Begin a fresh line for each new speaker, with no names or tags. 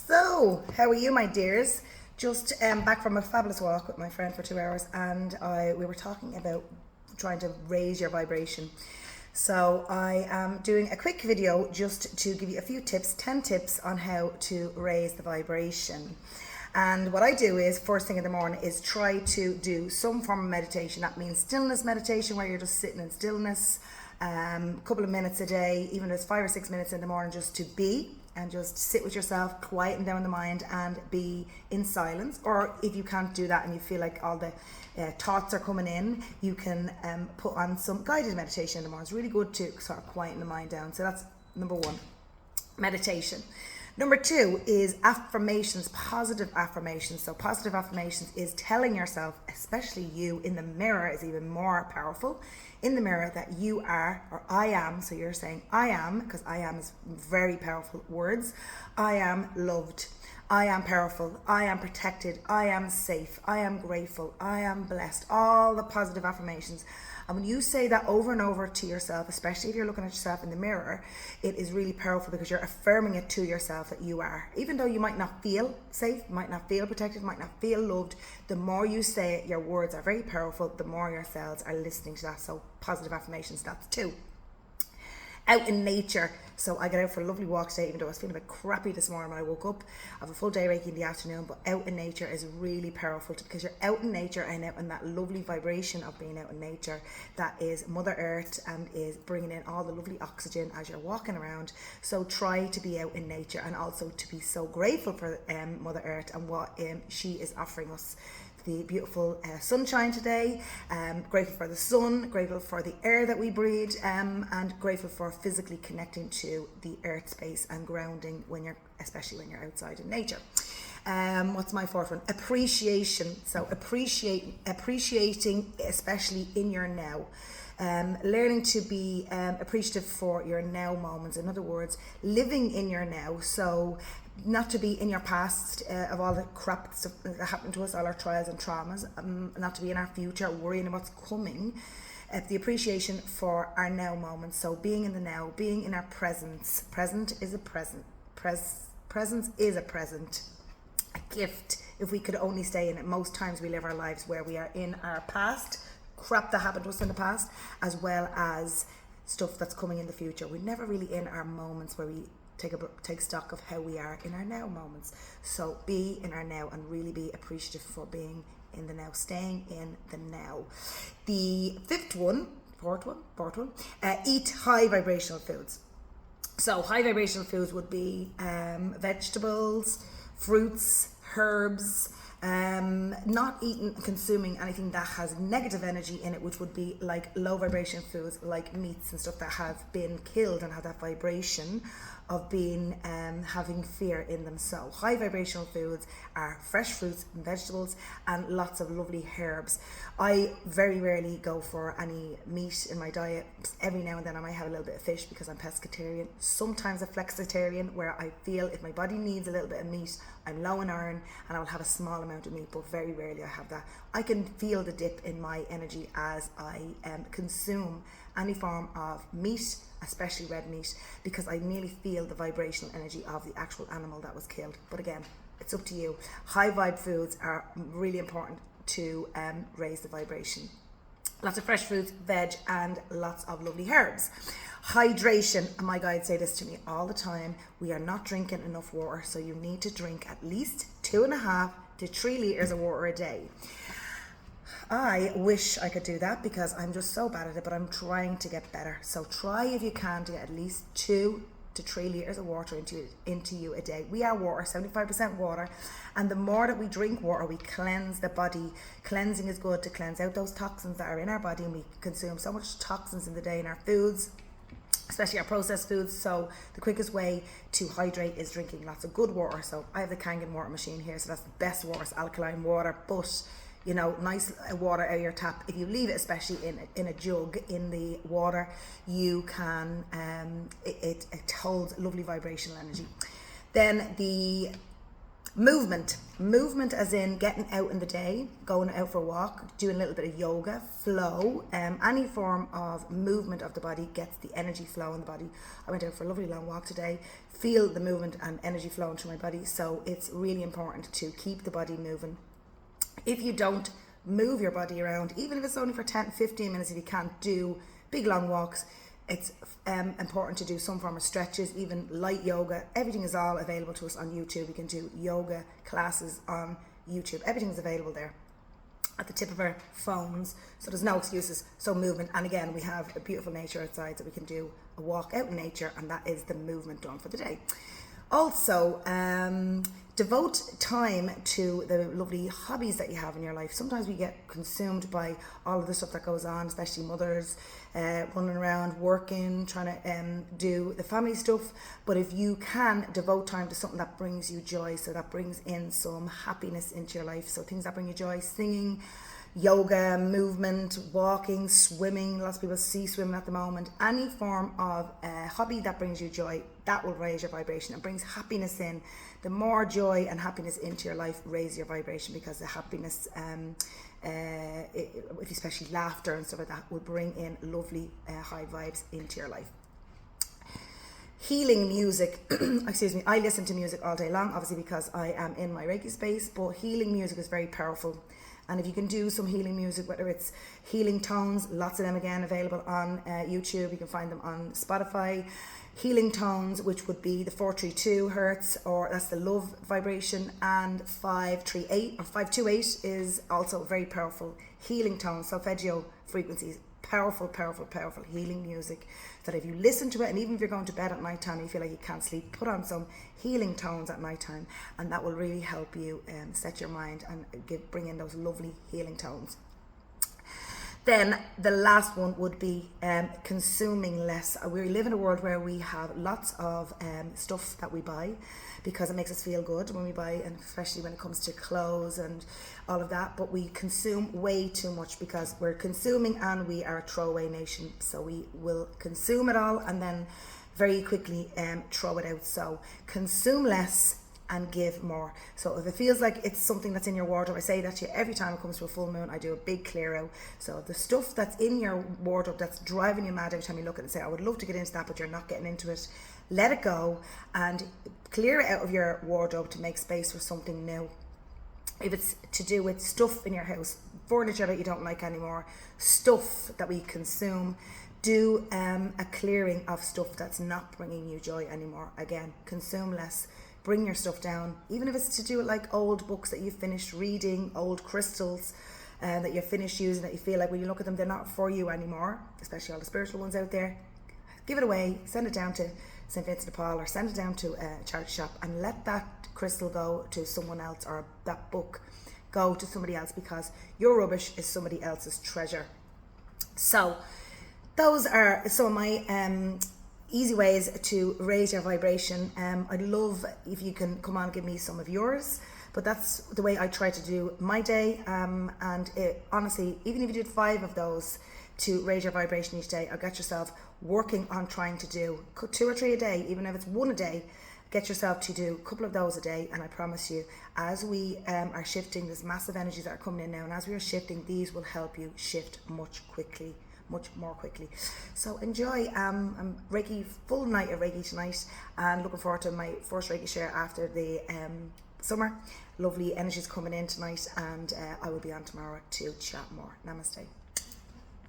So, how are you, my dears? Just back from a fabulous walk with my friend for 2 hours, and we were talking about trying to raise your vibration. So, I am doing a quick video just to give you a few tips, 10 tips on how to raise the vibration. And what I do is, first thing in the morning, is try to do some form of meditation. That means stillness meditation, where you're just sitting in stillness, a couple of minutes a day, even if it's 5 or 6 minutes in the morning, just to be and just sit with yourself, quieten down the mind and be in silence. Or if you can't do that and you feel like all the thoughts are coming in, you can put on some guided meditation in the morning. It's really good to sort of quieten the mind down. So that's number one, meditation. Number two is affirmations, positive affirmations. So positive affirmations is telling yourself, especially you in the mirror is even more powerful, in the mirror, that you are, or I am. So you're saying I am, because I am is very powerful words. I am loved. I am powerful. I am protected. I am safe. I am grateful. I am blessed. All the positive affirmations. And when you say that over and over to yourself, especially if you're looking at yourself in the mirror, it is really powerful because you're affirming it to yourself that you are. Even though you might not feel safe, might not feel protected, might not feel loved, the more you say it, your words are very powerful, the more your cells are listening to that. So positive affirmations, that's two. Out in nature. So I got out for a lovely walk today, even though I was feeling a bit crappy this morning when I woke up. I have a full day Reiki in the afternoon, but out in nature is really powerful because you're out in nature and out in that lovely vibration of being out in nature that is Mother Earth and is bringing in all the lovely oxygen as you're walking around. So try to be out in nature and also to be so grateful for Mother Earth and what she is offering us. The beautiful sunshine today, grateful for the sun, grateful for the air that we breathe, and grateful for physically connecting to the earth space and grounding especially when you're outside in nature. What's my fourth one? Appreciation. So appreciating, especially in your now. Learning to be appreciative for your now moments. In other words, living in your now. So not to be in your past of all the crap stuff that happened to us, all our trials and traumas, not to be in our future worrying about what's coming. The appreciation for our now moments. So being in the now, being in our presence. Presence is a present, a gift if we could only stay in it. Most times we live our lives where we are in our past, crap that happened to us in the past, as well as stuff that's coming in the future. We're never really in our moments where we take stock of how we are in our now moments. So be in our now and really be appreciative for being in the now, staying in the now. The fourth one, eat high vibrational foods. So high vibrational foods would be vegetables, fruits, herbs, not eating, consuming anything that has negative energy in it, which would be like low vibration foods like meats and stuff that have been killed and have that vibration of being having fear in them. So high vibrational foods are fresh fruits and vegetables and lots of lovely herbs. I very rarely go for any meat in my diet. Every now and then I might have a little bit of fish because I'm pescatarian, sometimes a flexitarian, where I feel if my body needs a little bit of meat, I'm low in iron and I'll have a small amount of meat, but very rarely I have that. I can feel the dip in my energy as I consume any form of meat, especially red meat, because I nearly feel the vibrational energy of the actual animal that was killed. But again, it's up to you. High vibe foods are really important to raise the vibration. Lots of fresh fruits, veg, and lots of lovely herbs. Hydration, and my guides say this to me all the time, we are not drinking enough water, so you need to drink at least 2.5 to 3 litres of water a day. I wish I could do that because I'm just so bad at it, but I'm trying to get better. So try if you can to get at least 2 to 3 litres of water into you a day. We are water, 75% water, and the more that we drink water, we cleanse the body. Cleansing is good to cleanse out those toxins that are in our body, and we consume so much toxins in the day in our foods, especially our processed foods. So the quickest way to hydrate is drinking lots of good water. So I have the Kangen water machine here, so that's the best water, it's alkaline water, but nice water out of your tap. If you leave it, especially in a jug in the water, you can it holds lovely vibrational energy. Then the Movement as in getting out in the day, going out for a walk, doing a little bit of yoga, flow. Any form of movement of the body gets the energy flow in the body. I went out for a lovely long walk today, feel the movement and energy flowing through my body. So it's really important to keep the body moving. If you don't move your body around, even if it's only for 10, 15 minutes, if you can't do big long walks, it's important to do some form of stretches, even light yoga. Everything is all available to us on YouTube. We can do yoga classes on YouTube. Everything is available there at the tip of our phones, so there's no excuses. So movement, and again, we have a beautiful nature outside, so we can do a walk out in nature, and that is the movement done for the day. Also, devote time to the lovely hobbies that you have in your life. Sometimes we get consumed by all of the stuff that goes on, especially mothers running around, working, trying to do the family stuff. But if you can devote time to something that brings you joy, so that brings in some happiness into your life. So things that bring you joy, singing, yoga, movement, walking, swimming. Lots of people see swimming at the moment. Any form of hobby that brings you joy, that will raise your vibration and brings happiness in. The more joy and happiness into your life, raise your vibration, because the happiness, especially laughter and stuff like that, will bring in lovely high vibes into your life. Healing music, excuse me, I listen to music all day long, obviously because I am in my Reiki space, but healing music is very powerful. And if you can do some healing music, whether it's healing tones, lots of them again available on YouTube, you can find them on Spotify. Healing tones, which would be the 432 hertz, or that's the love vibration, and 538 or 528 is also very powerful healing tones, solfeggio frequencies. Powerful healing music that if you listen to it, and even if you're going to bed at night time and you feel like you can't sleep, put on some healing tones at night time, and that will really help you set your mind and bring in those lovely healing tones. Then the last one would be consuming less. We live in a world where we have lots of stuff that we buy because it makes us feel good when we buy, and especially when it comes to clothes and all of that. But we consume way too much because we're consuming, and we are a throwaway nation. So we will consume it all and then very quickly throw it out. So consume less and give more. So if it feels like it's something that's in your wardrobe, I say that to you every time it comes to a full moon. I do a big clear out. So the stuff that's in your wardrobe that's driving you mad every time you look at it and say, I would love to get into that, but you're not getting into it, let it go and clear it out of your wardrobe to make space for something new. If it's to do with stuff in your house, furniture that you don't like anymore, stuff that we consume, do a clearing of stuff that's not bringing you joy anymore. Again, consume less. Bring your stuff down, even if it's to do with like old books that you've finished reading, old crystals that you're finished using, that you feel like when you look at them, they're not for you anymore, especially all the spiritual ones out there. Give it away, send it down to St. Vincent de Paul, or send it down to a charity shop, and let that crystal go to someone else, or that book go to somebody else, because your rubbish is somebody else's treasure. So those are some of my easy ways to raise your vibration. I'd love if you can come on and give me some of yours, but that's the way I try to do my day. And it, honestly, even if you did 5 of those to raise your vibration each day, or get yourself working on trying to do 2 or 3 a day, even if it's 1 a day, get yourself to do a couple of those a day. And I promise you, as we are shifting, there's massive energies that are coming in now, and as we are shifting, these will help you shift much more quickly. So enjoy. I'm Reiki, full night of Reiki tonight, and looking forward to my first Reiki share after the summer. Lovely energies coming in tonight, and I will be on tomorrow to chat more. Namaste.